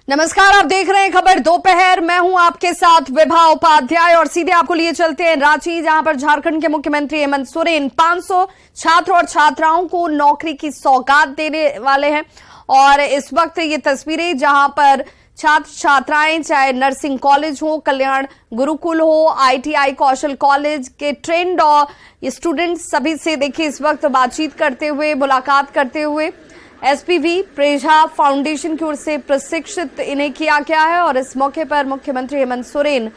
नमस्कार, आप देख रहे हैं खबर दोपहर। मैं हूं आपके साथ विभा उपाध्याय और सीधे आपको लिए चलते हैं रांची, जहां पर झारखंड के मुख्यमंत्री हेमंत सोरेन 500 छात्र और छात्राओं को नौकरी की सौगात देने वाले हैं। और इस वक्त ये तस्वीरें जहां पर छात्र छात्राएं, चाहे नर्सिंग कॉलेज हो, कल्याण गुरुकुल हो, ITI कौशल कॉलेज के ट्रेंड और स्टूडेंट्स, सभी से देखिए इस वक्त बातचीत करते हुए, मुलाकात करते हुए। SPV प्रेझा फाउंडेशन की ओर से प्रशिक्षित इन्हें किया गया है। और इस मौके पर मुख्यमंत्री हेमंत सोरेन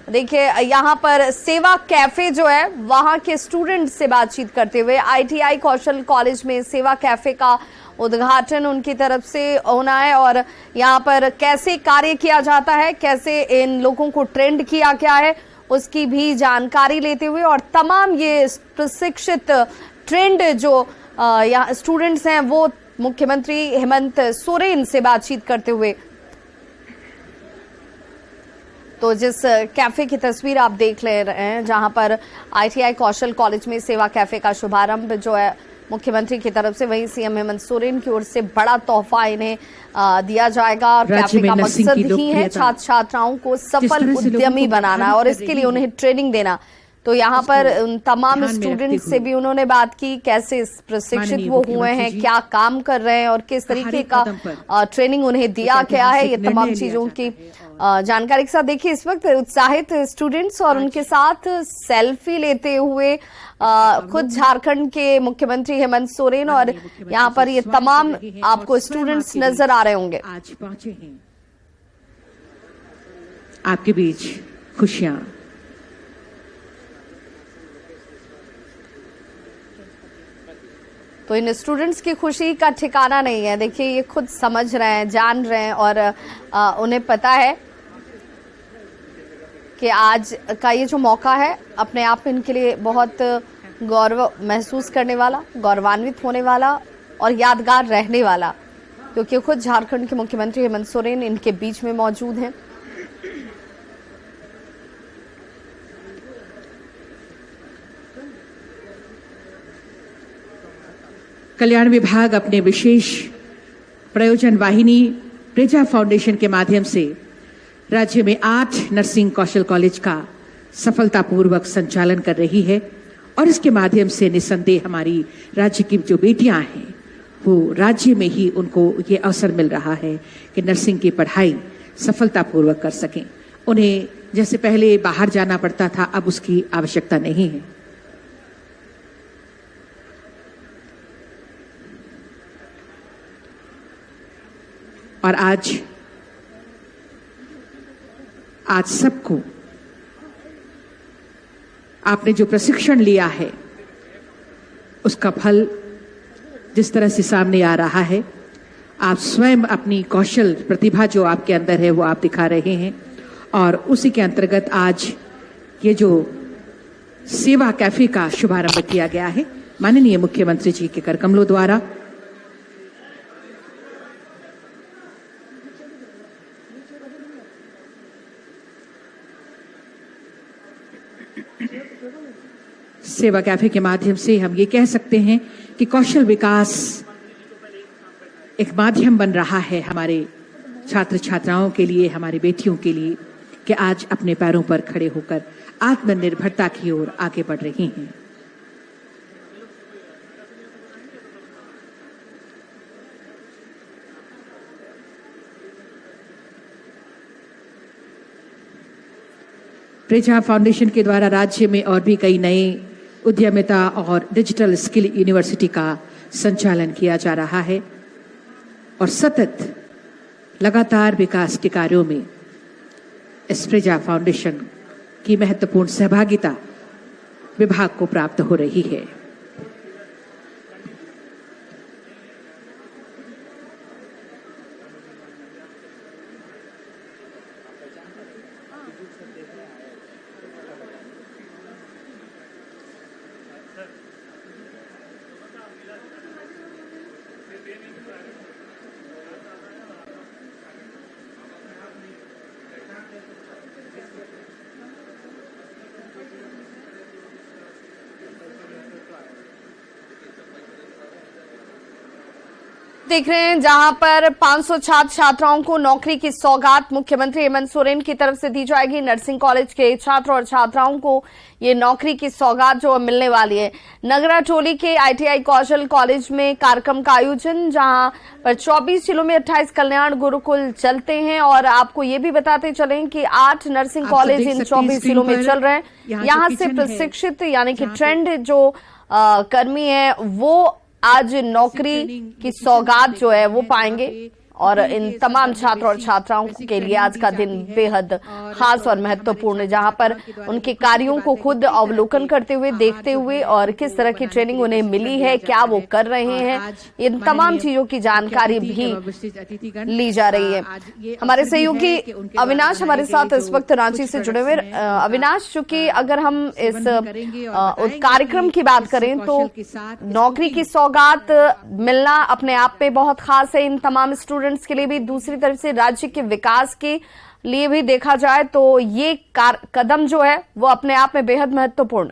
देखिए यहां पर सेवा कैफे जो है वहां के स्टूडेंट से बातचीत करते हुए, ITI कौशल कॉलेज में सेवा कैफे का उद्घाटन उनकी तरफ से होना है और यहां पर कैसे कार्य किया जाता है, कैसे इन लोगों को ट्रेंड किया गया है, उसकी भी जानकारी लेते हुए और तमाम ये प्रशिक्षित ट्रेंड जो यहाँ स्टूडेंट्स हैं वो मुख्यमंत्री हेमंत सोरेन से बातचीत करते हुए। तो जिस कैफे की तस्वीर आप देख ले रहे हैं, जहां पर ITI कौशल कॉलेज में सेवा कैफे का शुभारंभ जो है मुख्यमंत्री की तरफ से, वहीं CM हेमंत सोरेन की ओर से बड़ा तोहफा इन्हें दिया जाएगा। और कैफे का मकसद ही है छात्र छात्राओं को सफल उद्यमी बनाना और इसके लिए उन्हें ट्रेनिंग देना। तो यहाँ पर तमाम स्टूडेंट से भी उन्होंने बात की, कैसे प्रशिक्षित वो हुए हैं, क्या काम कर रहे हैं और किस तरीके का ट्रेनिंग उन्हें दिया गया है, ये तमाम चीजों की जानकारी के साथ देखिए इस वक्त उत्साहित स्टूडेंट्स और उनके साथ सेल्फी लेते हुए खुद झारखंड के मुख्यमंत्री हेमंत सोरेन। और यहाँ पर ये तमाम आपको स्टूडेंट्स नजर आ रहे होंगे। आज पहुंचे हैं आपके बीच खुशियां। तो इन स्टूडेंट्स की खुशी का ठिकाना नहीं है। देखिए ये खुद समझ रहे हैं, जान रहे हैं और उन्हें पता है कि आज का ये जो मौका है अपने आप में इनके लिए बहुत गौरव महसूस करने वाला, गौरवान्वित होने वाला और यादगार रहने वाला, क्योंकि खुद झारखंड के मुख्यमंत्री हेमंत सोरेन इनके बीच में मौजूद हैं। कल्याण विभाग अपने विशेष प्रयोजन वाहिनी प्रेझा फाउंडेशन के माध्यम से राज्य में 8 नर्सिंग कौशल कॉलेज का सफलतापूर्वक संचालन कर रही है। और इसके माध्यम से निस्संदेह हमारी राज्य की जो बेटियां हैं वो राज्य में ही उनको ये अवसर मिल रहा है कि नर्सिंग की पढ़ाई सफलतापूर्वक कर सकें। उन्हें जैसे पहले बाहर जाना पड़ता था, अब उसकी आवश्यकता नहीं है। और आज सबको आपने जो प्रशिक्षण लिया है उसका फल जिस तरह से सामने आ रहा है, आप स्वयं अपनी कौशल प्रतिभा जो आपके अंदर है वो आप दिखा रहे हैं। और उसी के अंतर्गत आज ये जो सेवा कैफे का शुभारंभ किया गया है माननीय मुख्यमंत्री जी के करकमलों द्वारा। सेवा कैफे के माध्यम से हम ये कह सकते हैं कि कौशल विकास एक माध्यम बन रहा है हमारे छात्र छात्राओं के लिए, हमारी बेटियों के लिए, कि आज अपने पैरों पर खड़े होकर आत्मनिर्भरता की ओर आगे बढ़ रही हैं। प्रेझा फाउंडेशन के द्वारा राज्य में और भी कई नए उद्यमिता और डिजिटल स्किल यूनिवर्सिटी का संचालन किया जा रहा है। और सतत लगातार विकास के कार्यों में इस प्रेझा फाउंडेशन की महत्वपूर्ण सहभागिता विभाग को प्राप्त हो रही है। देख रहे हैं जहां पर 500 छात्र छात्राओं को नौकरी की सौगात मुख्यमंत्री हेमंत सोरेन की तरफ से दी जाएगी। नर्सिंग कॉलेज के छात्र और छात्राओं को ये नौकरी की सौगात जो मिलने वाली है। नगरा टोली के ITI कौशल कॉलेज में कार्यक्रम का आयोजन, जहां पर 24 जिलों में 28 कल्याण गुरुकुल चलते हैं। और आपको ये भी बताते चलें कि 8 नर्सिंग कॉलेज इन 24 जिलों में चल रहे हैं। यहाँ से प्रशिक्षित यानी कि ट्रेंड जो कर्मी है वो आज नौकरी की सौगात जो है वो पाएंगे। और इन तमाम छात्र और छात्राओं के लिए आज का दिन बेहद खास और महत्वपूर्ण है, जहां पर उनके कार्यों को खुद अवलोकन करते हुए, देखते हुए और किस तरह की ट्रेनिंग उन्हें मिली है, क्या वो कर रहे हैं, इन तमाम चीजों की जानकारी भी ली जा रही है। हमारे सहयोगी अविनाश हमारे साथ इस वक्त रांची से जुड़े हुए। अविनाश, चूंकि अगर हम इस कार्यक्रम की बात करें तो नौकरी की सौगात मिलना अपने आप में बहुत खास है इन तमाम स्टूडेंट्स के लिए भी। दूसरी तरफ से राज्य के विकास के लिए भी देखा जाए तो ये कदम जो है वो अपने आप में बेहद महत्वपूर्ण।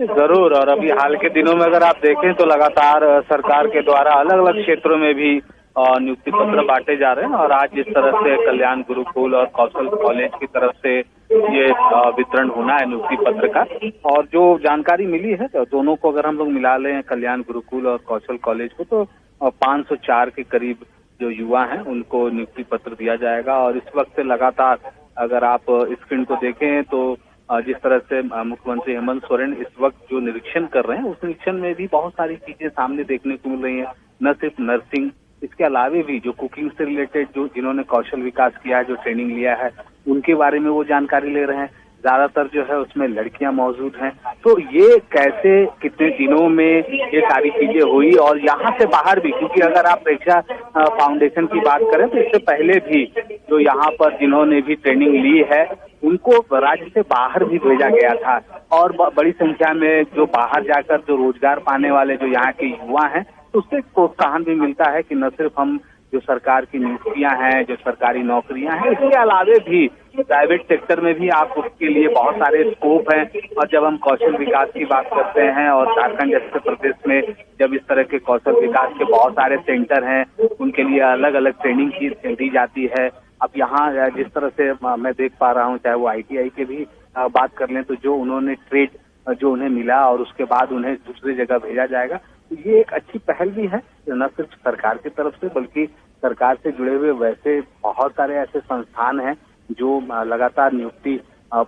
जरूर, और अभी हाल के दिनों में अगर आप देखें तो लगातार सरकार के द्वारा अलग अलग क्षेत्रों में भी नियुक्ति पत्र बांटे जा रहे हैं। और आज जिस तरह से कल्याण गुरुकुल और कौशल कॉलेज की तरफ से ये वितरण होना है नियुक्ति पत्र का, और जो जानकारी मिली है तो दोनों को अगर हम लोग मिला लें, कल्याण गुरुकुल और कौशल कॉलेज को, तो 504 के करीब जो युवा हैं उनको नियुक्ति पत्र दिया जाएगा। और इस वक्त लगातार अगर आप स्क्रीन को देखें तो जिस तरह से मुख्यमंत्री हेमंत सोरेन इस वक्त जो निरीक्षण कर रहे हैं, उस निरीक्षण में भी बहुत सारी चीजें सामने देखने को मिल रही हैं। न सिर्फ नर्सिंग, इसके अलावे भी जो कुकिंग से रिलेटेड जो जिन्होंने कौशल विकास किया है, जो ट्रेनिंग लिया है, उनके बारे में वो जानकारी ले रहे हैं। ज्यादातर जो है उसमें लड़कियां मौजूद हैं। तो ये कैसे, कितने दिनों में ये सारी चीजें हुई, और यहाँ से बाहर भी, क्योंकि अगर आप प्रेक्षा फाउंडेशन की बात करें तो इससे पहले भी जो यहाँ पर जिन्होंने भी ट्रेनिंग ली है उनको राज्य से बाहर भी भेजा गया था। और बड़ी संख्या में जो बाहर जाकर जो रोजगार पाने वाले जो यहाँ के युवा हैं, तो उससे प्रोत्साहन भी मिलता है कि न सिर्फ हम जो सरकार की नियुक्तियां हैं, जो सरकारी नौकरियां हैं, इसके अलावे भी प्राइवेट सेक्टर में भी आप उसके लिए बहुत सारे स्कोप हैं। और जब हम कौशल विकास की बात करते हैं, और झारखंड जैसे प्रदेश में जब इस तरह के कौशल विकास के बहुत सारे सेंटर हैं, उनके लिए अलग अलग ट्रेनिंग की दी जाती है। अब यहाँ जिस तरह से मैं देख पा रहा हूँ, चाहे वो ITI के भी बात कर लें, तो जो उन्होंने ट्रेड जो उन्हें मिला और उसके बाद उन्हें दूसरी जगह भेजा जाएगा, तो ये एक अच्छी पहल भी है, न सिर्फ सरकार की तरफ से बल्कि सरकार से जुड़े हुए वैसे बहुत सारे ऐसे संस्थान हैं जो लगातार नियुक्ति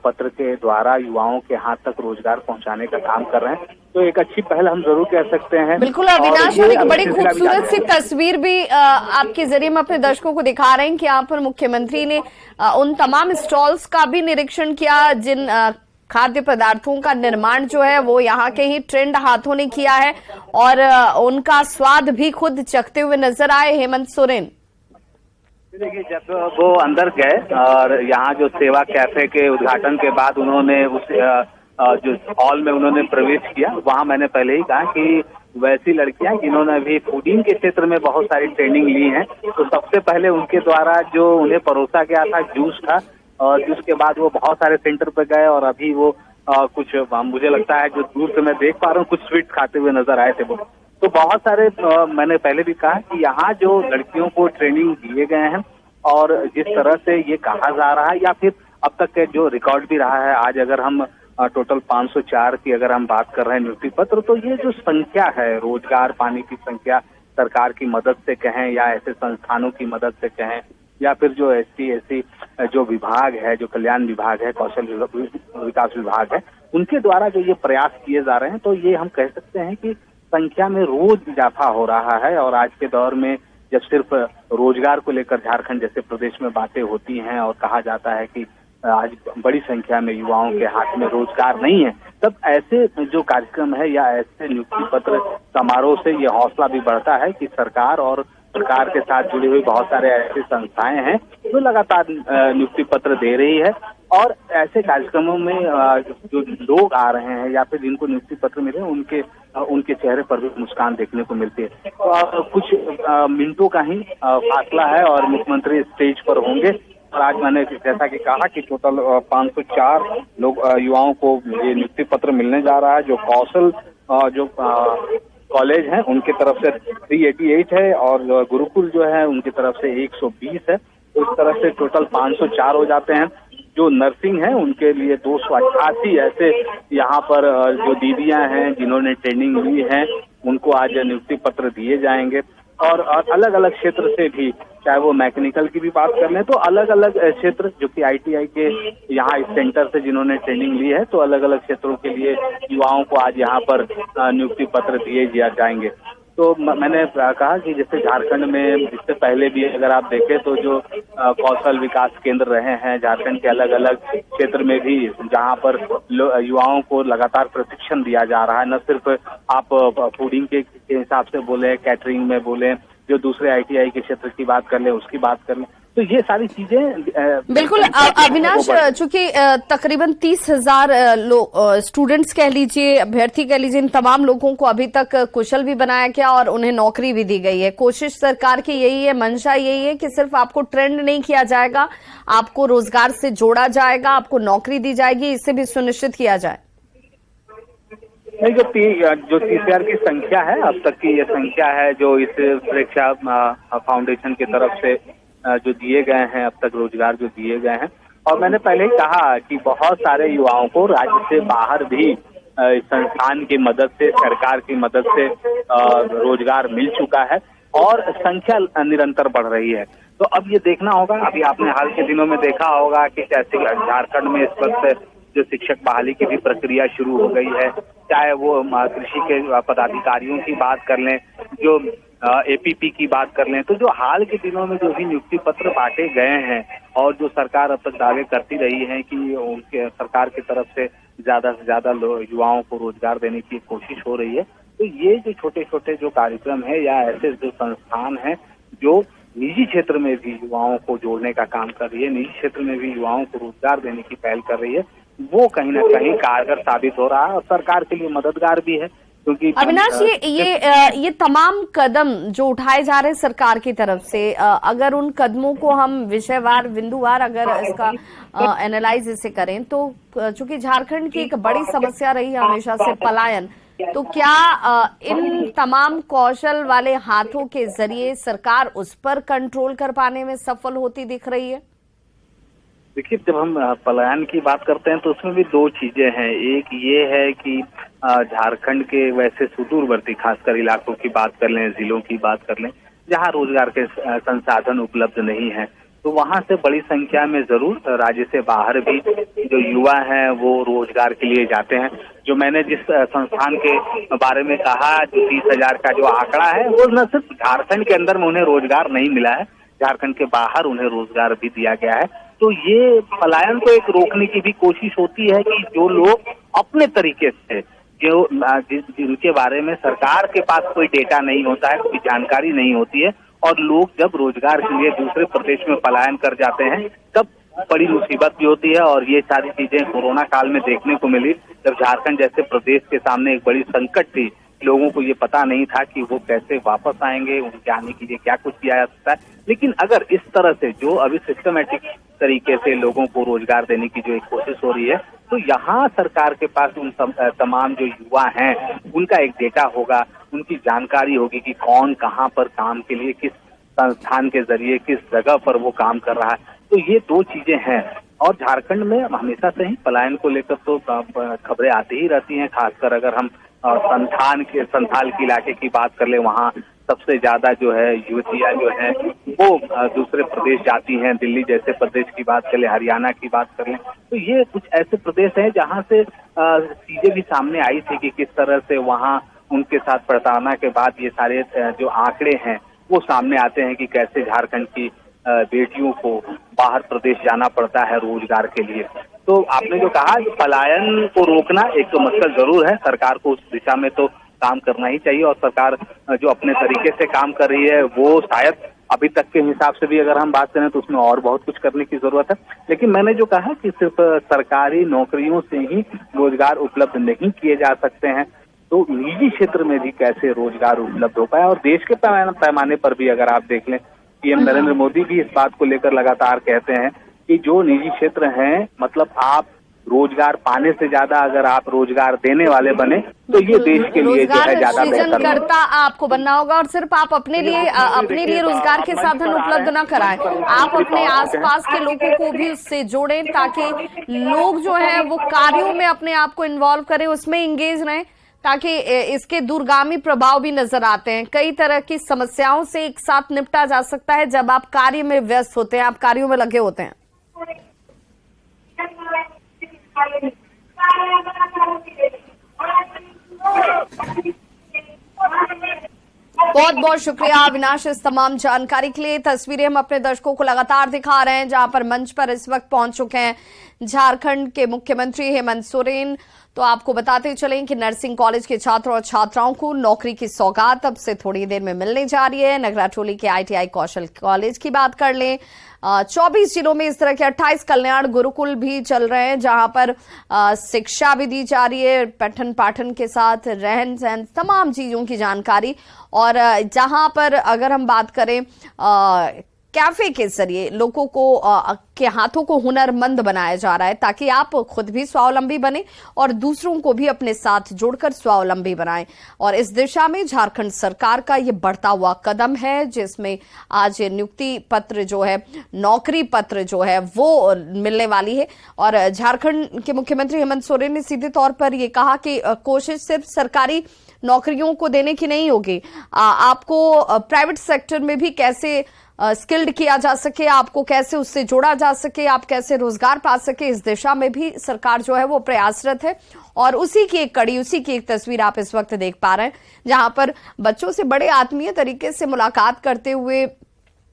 पत्र के द्वारा युवाओं के हाथ तक रोजगार पहुंचाने का काम कर रहे हैं। तो एक अच्छी पहल हम जरूर कह सकते हैं। बिल्कुल अविनाश, और एक बड़ी खूबसूरत सी तस्वीर भी आपके जरिए में अपने दर्शकों को दिखा रहे हैं कि यहाँ पर मुख्यमंत्री ने उन तमाम स्टॉल्स का भी निरीक्षण किया जिन खाद्य पदार्थों का निर्माण जो है वो यहाँ के ही ट्रेंड हाथों ने किया है, और उनका स्वाद भी खुद चखते हुए नजर आए हेमंत सोरेन। देखिए, जब वो अंदर गए और यहाँ जो सेवा कैफे के उद्घाटन के बाद उन्होंने उस जो हॉल में उन्होंने प्रवेश किया, वहाँ मैंने पहले ही कहा कि वैसी लड़कियां जिन्होंने अभी फूडिंग के क्षेत्र में बहुत सारी ट्रेनिंग ली है, तो सबसे पहले उनके द्वारा जो उन्हें परोसा गया था जूस था, और जिसके बाद वो बहुत सारे सेंटर पे गए, और अभी वो कुछ मुझे लगता है जो दूर से मैं देख पा रहा हूँ कुछ स्वीट खाते हुए नजर आए थे वो। तो बहुत सारे मैंने पहले भी कहा कि यहाँ जो लड़कियों को ट्रेनिंग दिए गए हैं, और जिस तरह से ये कहा जा रहा है, या फिर अब तक के जो रिकॉर्ड भी रहा है, आज अगर हम टोटल 504 की अगर हम बात कर रहे हैं नियुक्ति पत्र, तो ये जो संख्या है, रोजगार पाने की संख्या, सरकार की मदद से कहें या ऐसे संस्थानों की मदद से कहें, या फिर जो ST जो विभाग है, जो कल्याण विभाग है, कौशल विकास विभाग है, उनके द्वारा जो ये प्रयास किए जा रहे हैं, तो ये हम कह सकते हैं कि संख्या में रोज इजाफा हो रहा है। और आज के दौर में जब सिर्फ रोजगार को लेकर झारखंड जैसे प्रदेश में बातें होती हैं और कहा जाता है कि आज बड़ी संख्या में युवाओं के हाथ में रोजगार नहीं है, तब ऐसे जो कार्यक्रम है या ऐसे नियुक्ति पत्र समारोह से ये हौसला भी बढ़ता है कि सरकार और सरकार के साथ जुड़ी हुई बहुत सारे ऐसी संस्थाएं हैं जो लगातार नियुक्ति पत्र दे रही है। और ऐसे कार्यक्रमों में जो लोग आ रहे हैं या फिर जिनको नियुक्ति पत्र मिले, उनके चेहरे पर भी मुस्कान देखने को मिलती है। तो कुछ मिनटों का ही फासला है और मुख्यमंत्री स्टेज पर होंगे। और आज मैंने जैसा कि कहा कि टोटल 504 लोग युवाओं को ये नियुक्ति पत्र मिलने जा रहा है, जो कौशल जो कॉलेज हैं उनकी तरफ से 388 है और गुरुकुल जो है उनकी तरफ से 120 है। तो इस तरह से टोटल 504 हो जाते हैं। जो नर्सिंग है उनके लिए 288 ऐसे यहाँ पर जो दीदियां हैं जिन्होंने ट्रेनिंग ली है उनको आज नियुक्ति पत्र दिए जाएंगे। और अलग अलग क्षेत्र से भी, चाहे वो मैकेनिकल की भी बात कर लें, तो अलग अलग क्षेत्र जो कि ITI के यहाँ इस सेंटर से जिन्होंने ट्रेनिंग ली है, तो अलग अलग क्षेत्रों के लिए युवाओं को आज यहाँ पर नियुक्ति पत्र दिए जाएंगे। तो मैंने कहा कि जैसे झारखंड में इससे पहले भी अगर आप देखें तो जो कौशल विकास केंद्र रहे हैं झारखंड के अलग अलग क्षेत्र में भी, जहां पर युवाओं को लगातार प्रशिक्षण दिया जा रहा है। न सिर्फ आप फूडिंग के हिसाब से बोले, कैटरिंग में बोले, जो दूसरे ITI के क्षेत्र की बात कर ले उसकी बात कर ले, तो ये सारी चीजें बिल्कुल। अविनाश, चूंकि तकरीबन 30,000 स्टूडेंट्स कह लीजिए, अभ्यर्थी कह लीजिए, इन तमाम लोगों को अभी तक कुशल भी बनाया गया और उन्हें नौकरी भी दी गई है। कोशिश सरकार की यही है, मंशा यही है कि सिर्फ आपको ट्रेंड नहीं किया जाएगा, आपको रोजगार से जोड़ा जाएगा, आपको नौकरी दी जाएगी, इससे भी सुनिश्चित किया जाए। नहीं, जो TCR की संख्या है, अब तक की ये संख्या है जो इस परीक्षा फाउंडेशन की तरफ से जो दिए गए हैं, अब तक रोजगार जो दिए गए हैं। और मैंने पहले ही कहा कि बहुत सारे युवाओं को राज्य से बाहर भी संस्थान की मदद से, सरकार की मदद से रोजगार मिल चुका है और संख्या निरंतर बढ़ रही है। तो अब ये देखना होगा, अभी आपने हाल के दिनों में देखा होगा कि कैसे झारखंड में इस वक्त जो शिक्षक बहाली की भी प्रक्रिया शुरू हो गई है, चाहे वो कृषि के पदाधिकारियों की बात कर लें, जो APP की बात कर लें, तो जो हाल के दिनों में जो भी नियुक्ति पत्र बांटे गए हैं और जो सरकार अब तक दावे करती रही है कि उनके सरकार की तरफ से ज्यादा युवाओं को रोजगार देने की कोशिश हो रही है, तो ये जो छोटे छोटे जो कार्यक्रम है या ऐसे जो संस्थान है जो निजी क्षेत्र में भी युवाओं को जोड़ने का काम कर रही है, निजी क्षेत्र में भी युवाओं को रोजगार देने की पहल कर रही है, वो कहीं ना कहीं कारगर साबित हो रहा है और सरकार के लिए मददगार भी है। क्योंकि अविनाश, ये तमाम कदम जो उठाए जा रहे हैं सरकार की तरफ से, अगर उन कदमों को हम विषयवार, बिंदुवार अगर इसका एनालाइज इसे करें, तो चूंकि झारखंड की एक बड़ी समस्या रही है हमेशा से पलायन, तो क्या इन तमाम कौशल वाले हाथों के जरिए सरकार उस पर कंट्रोल कर पाने में सफल होती दिख रही है? देखिए, जब हम पलायन की बात करते हैं तो उसमें भी दो चीजें हैं। एक ये है कि झारखंड के वैसे सुदूरवर्ती खासकर इलाकों की बात कर लें, जिलों की बात कर लें, जहां रोजगार के संसाधन उपलब्ध नहीं है, तो वहां से बड़ी संख्या में जरूर राज्य से बाहर भी जो युवा हैं वो रोजगार के लिए जाते हैं। जो मैंने जिस संस्थान के बारे में कहा, जो 30,000 का जो आंकड़ा है, वो न सिर्फ झारखंड के अंदर में उन्हें रोजगार नहीं मिला है, झारखंड के बाहर उन्हें रोजगार भी दिया गया है। तो ये पलायन को एक रोकने की भी कोशिश होती है कि जो लोग अपने तरीके से, जो जिनके बारे में सरकार के पास कोई डेटा नहीं होता है, कोई जानकारी नहीं होती है, और लोग जब रोजगार के लिए दूसरे प्रदेश में पलायन कर जाते हैं, तब बड़ी मुसीबत भी होती है। और ये सारी चीजें कोरोना काल में देखने को मिली, जब झारखंड जैसे प्रदेश के सामने एक बड़ी संकट थी, लोगों को ये पता नहीं था कि वो कैसे वापस आएंगे, उनके आने के लिए क्या कुछ किया जा सकता है। लेकिन अगर इस तरह से जो अभी सिस्टमेटिक तरीके से लोगों को रोजगार देने की जो एक कोशिश हो रही है, तो यहाँ सरकार के पास उन तमाम जो युवा हैं उनका एक डेटा होगा, उनकी जानकारी होगी कि कौन कहाँ पर काम के लिए, किस संस्थान के जरिए, किस जगह पर वो काम कर रहा है। तो ये दो चीजें हैं। और झारखंड में हमेशा से ही पलायन को लेकर तो खबरें आती ही रहती हैं, खासकर अगर हम संथाल के इलाके की बात कर ले, वहाँ सबसे ज्यादा जो है युवतियां जो है वो दूसरे प्रदेश जाती हैं। दिल्ली जैसे प्रदेश की बात कर ले, हरियाणा की बात कर लें, तो ये कुछ ऐसे प्रदेश हैं जहाँ से चीजें भी सामने आई थी कि किस तरह से वहाँ उनके साथ प्रताड़ना के बाद ये सारे जो आंकड़े हैं वो सामने आते हैं कि कैसे झारखंड की बेटियों को बाहर प्रदेश जाना पड़ता है रोजगार के लिए। तो आपने जो कहा कि पलायन को रोकना एक तो मकसद जरूर है, सरकार को उस दिशा में तो काम करना ही चाहिए, और सरकार जो अपने तरीके से काम कर रही है वो शायद अभी तक के हिसाब से भी अगर हम बात करें तो उसमें और बहुत कुछ करने की जरूरत है। लेकिन मैंने जो कहा कि सिर्फ सरकारी नौकरियों से ही रोजगार उपलब्ध नहीं किए जा सकते हैं, तो निजी क्षेत्र में भी कैसे रोजगार उपलब्ध हो पाए। और देश के पैमाने पर भी अगर आप देख लें, पीएम नरेंद्र मोदी भी इस बात को लेकर लगातार कहते हैं कि जो निजी क्षेत्र हैं, मतलब आप रोजगार पाने से ज्यादा अगर आप रोजगार देने वाले बने तो ये देश के लिए जो है ज्यादा बेहतर होगा। करता आपको बनना होगा और सिर्फ आप अपने लिए रोजगार के साधन उपलब्ध न कराएं, आप अपने आसपास के लोगों को भी उससे जोड़ें ताकि लोग जो है वो कार्यों में अपने आप को इन्वॉल्व करें, उसमें एंगेज रहें, ताकि इसके दूरगामी प्रभाव भी नजर आते हैं। कई तरह की समस्याओं से एक साथ निपटा जा सकता है जब आप कार्य में व्यस्त होते हैं, आप कार्यों में लगे होते हैं। बहुत बहुत शुक्रिया अविनाश इस तमाम जानकारी के लिए। तस्वीरें हम अपने दर्शकों को लगातार दिखा रहे हैं जहां पर मंच पर इस वक्त पहुंच चुके हैं झारखंड के मुख्यमंत्री हेमंत सोरेन। तो आपको बताते चलें कि नर्सिंग कॉलेज के छात्र और छात्राओं को नौकरी की सौगात अब से थोड़ी देर में मिलने जा रही है। नगराटोली के ITI कौशल कॉलेज की बात कर लें, 24 जिलों में इस तरह के 28 कल्याण गुरुकुल भी चल रहे हैं जहां पर शिक्षा भी दी जा रही है, पठन पाठन के साथ रहन सहन तमाम चीजों की जानकारी। और जहां पर अगर हम बात करें कैफे के जरिए लोगों को के हाथों को हुनरमंद बनाया जा रहा है ताकि आप खुद भी स्वावलंबी बने और दूसरों को भी अपने साथ जोड़कर स्वावलंबी बनाएं। और इस दिशा में झारखंड सरकार का ये बढ़ता हुआ कदम है जिसमें आज नियुक्ति पत्र जो है, नौकरी पत्र जो है वो मिलने वाली है। और झारखंड के मुख्यमंत्री हेमंत सोरेन ने सीधे तौर पर यह कहा कि कोशिश सिर्फ सरकारी नौकरियों को देने की नहीं होगी, आपको प्राइवेट सेक्टर में भी कैसे स्किल्ड किया जा सके, आपको कैसे उससे जोड़ा जा सके, आप कैसे रोजगार पा सके, इस दिशा में भी सरकार जो है वो प्रयासरत है। और उसी की एक कड़ी, उसी की एक तस्वीर आप इस वक्त देख पा रहे हैं जहां पर बच्चों से बड़े आत्मीय तरीके से मुलाकात करते हुए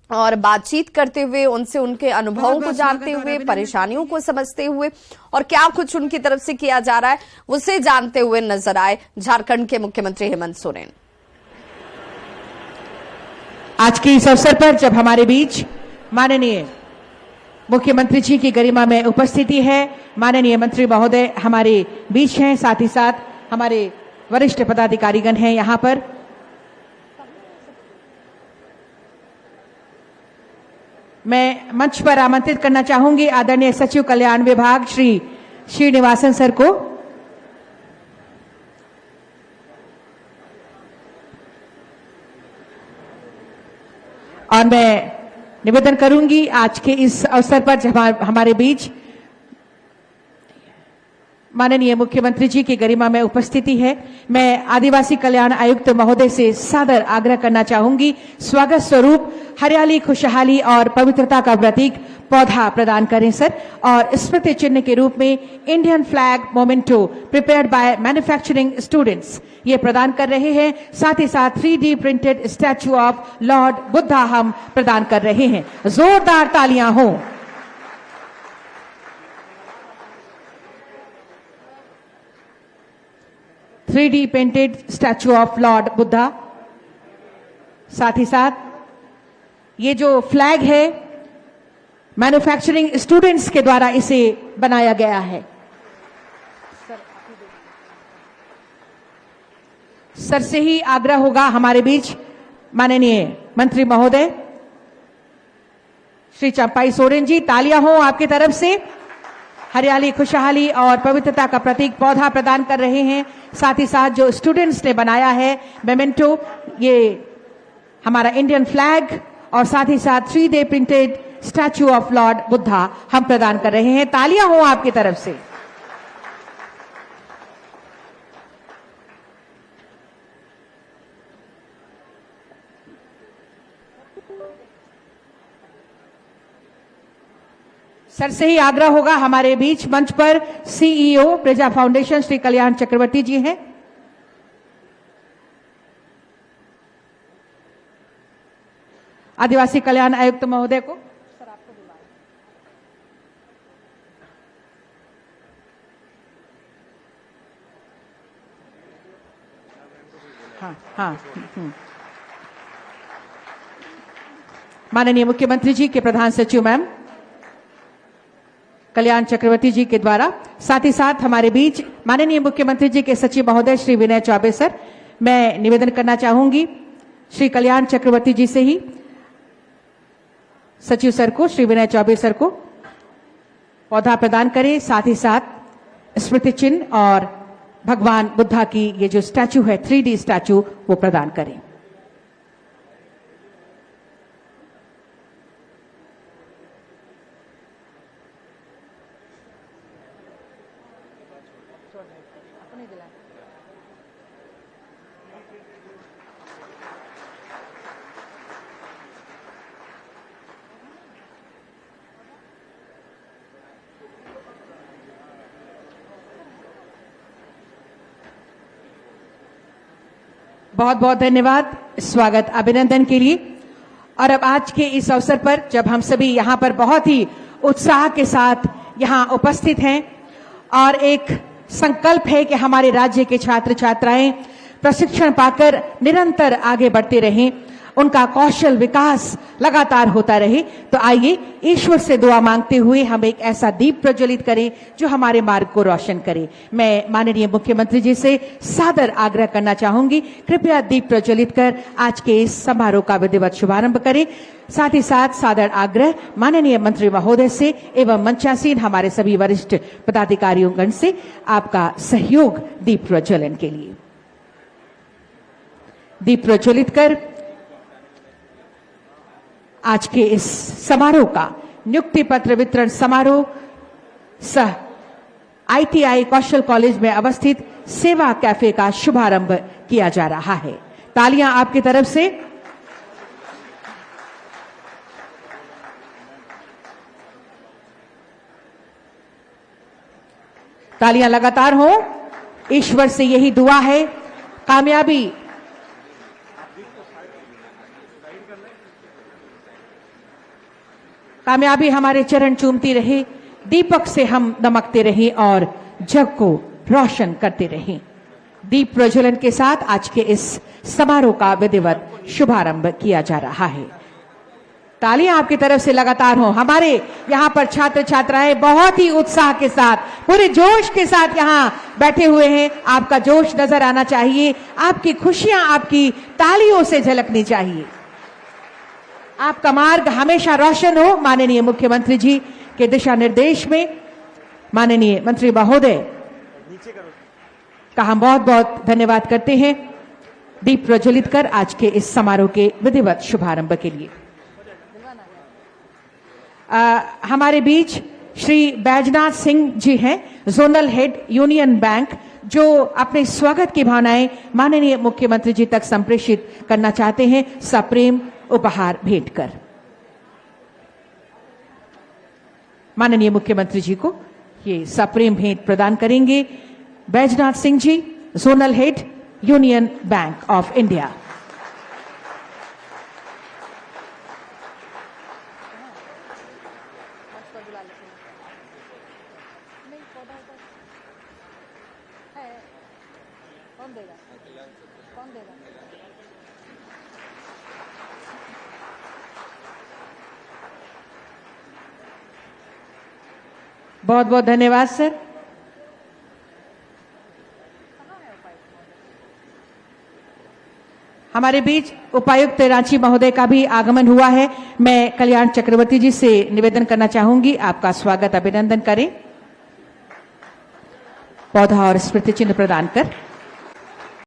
और बातचीत करते हुए, उनसे उनके अनुभवों को जानते हुए, परेशानियों को समझते हुए और क्या कुछ उनकी तरफ से किया जा रहा है उसे जानते हुए नजर आए झारखंड के मुख्यमंत्री हेमंत सोरेन। आज के इस अवसर पर जब हमारे बीच माननीय मुख्यमंत्री जी की गरिमा में उपस्थिति है, माननीय मंत्री महोदय हमारे बीच हैं, साथ ही साथ हमारे वरिष्ठ पदाधिकारीगण हैं यहां पर, मैं मंच पर आमंत्रित करना चाहूंगी आदरणीय सचिव कल्याण विभाग श्री श्रीनिवासन सर को। और मैं निवेदन करूंगी आज के इस अवसर पर जब हमारे बीच माननीय मुख्यमंत्री जी की गरिमा में उपस्थिति है, मैं आदिवासी कल्याण आयुक्त महोदय से सादर आग्रह करना चाहूंगी स्वागत स्वरूप हरियाली, खुशहाली और पवित्रता का प्रतीक पौधा प्रदान करें सर। और स्मृति चिन्ह के रूप में Indian flag memento prepared by manufacturing students ये प्रदान कर रहे हैं। साथ ही साथ 3D printed statue of Lord Buddha हम प्रदान कर रहे हैं। जोरदार तालियां हो। Three painted statue of Lord Buddha. साथ ही साथ ये जो फ्लैग है मैन्युफैक्चरिंग स्टूडेंट्स के द्वारा इसे बनाया गया है। सर से ही आग्रह होगा हमारे बीच माननीय मंत्री महोदय श्री चंपाई सोरेन जी, तालियां हो आपकी तरफ से। हरियाली, खुशहाली और पवित्रता का प्रतीक पौधा प्रदान कर रहे हैं। साथ ही साथ जो स्टूडेंट्स ने बनाया है मेमेंटो, ये हमारा इंडियन फ्लैग और साथ ही साथ 3D printed statue of Lord Buddha हम प्रदान कर रहे हैं। तालियां हो आपकी तरफ से। सर से ही आग्रह होगा हमारे बीच मंच पर CEO प्रजा फाउंडेशन श्री कल्याण चक्रवर्ती जी हैं। आदिवासी कल्याण आयुक्त महोदय को सर आपको बुलाएं। हाँ। माननीय मुख्यमंत्री जी के प्रधान सचिव मैम कल्याण चक्रवर्ती जी के द्वारा, साथ ही साथ हमारे बीच माननीय मुख्यमंत्री जी के सचिव महोदय श्री विनय चौबे सर, मैं निवेदन करना चाहूंगी श्री कल्याण चक्रवर्ती जी से ही सचिव सर को, श्री विनय चौबे सर को पौधा प्रदान करें। साथ ही साथ स्मृति चिन्ह और भगवान बुद्धा की ये जो स्टैचू है 3D स्टैचू वो प्रदान करें। बहुत बहुत धन्यवाद स्वागत अभिनंदन के लिए। और अब आज के इस अवसर पर जब हम सभी यहाँ पर बहुत ही उत्साह के साथ यहाँ उपस्थित हैं और एक संकल्प है कि हमारे राज्य के छात्र छात्राएं प्रशिक्षण पाकर निरंतर आगे बढ़ते रहें, उनका कौशल विकास लगातार होता रहे, तो आइए ईश्वर से दुआ मांगते हुए हम एक ऐसा दीप प्रज्वलित करें जो हमारे मार्ग को रोशन करे। मैं माननीय मुख्यमंत्री जी से सादर आग्रह करना चाहूंगी, कृपया दीप प्रज्वलित कर आज के इस समारोह का विधिवत शुभारंभ करें। साथ ही साथ सादर आग्रह माननीय मंत्री महोदय से एवं मंचासीन हमारे सभी वरिष्ठ पदाधिकारियों गण से आपका सहयोग दीप प्रज्वलन के लिए। दीप प्रज्वलित कर आज के इस समारोह का नियुक्ति पत्र वितरण समारोह सह ITI कौशल कॉलेज में अवस्थित सेवा कैफे का शुभारंभ किया जा रहा है। तालियां आपकी तरफ से। तालियां लगातार हो। ईश्वर से यही दुआ है, कामयाबी हमारे चरण चूमती रहे, दीपक से हम दमकते रहें और जग को रोशन करते रहें। दीप प्रज्वलन के साथ आज के इस समारोह का विधिवत शुभारंभ किया जा रहा है। तालियां आपकी तरफ से लगातार हो। हमारे यहाँ पर छात्र छात्राएं बहुत ही उत्साह के साथ, पूरे जोश के साथ यहाँ बैठे हुए हैं। आपका जोश नजर आना चाहिए, आपकी खुशियां आपकी तालियों से झलकनी चाहिए। आपका मार्ग हमेशा रोशन हो। माननीय मुख्यमंत्री जी के दिशा निर्देश में माननीय मंत्री महोदय का हम बहुत बहुत धन्यवाद करते हैं दीप प्रज्वलित कर आज के इस समारोह के विधिवत शुभारंभ के लिए। हमारे बीच श्री बैजनाथ सिंह जी हैं, जोनल हेड यूनियन बैंक, जो अपने स्वागत की भावनाएं माननीय मुख्यमंत्री जी तक संप्रेषित करना चाहते हैं सप्रेम उपहार भेंट कर। माननीय मुख्यमंत्री जी को ये सप्रेम भेंट प्रदान करेंगे Baijnath Singh ji, zonal head union bank of India. बहुत बहुत धन्यवाद सर। हमारे बीच उपायुक्त रांची महोदय का भी आगमन हुआ है। मैं कल्याण चक्रवर्ती जी से निवेदन करना चाहूंगी, आपका स्वागत अभिनंदन करें। पौधा और स्मृति चिन्ह प्रदान कर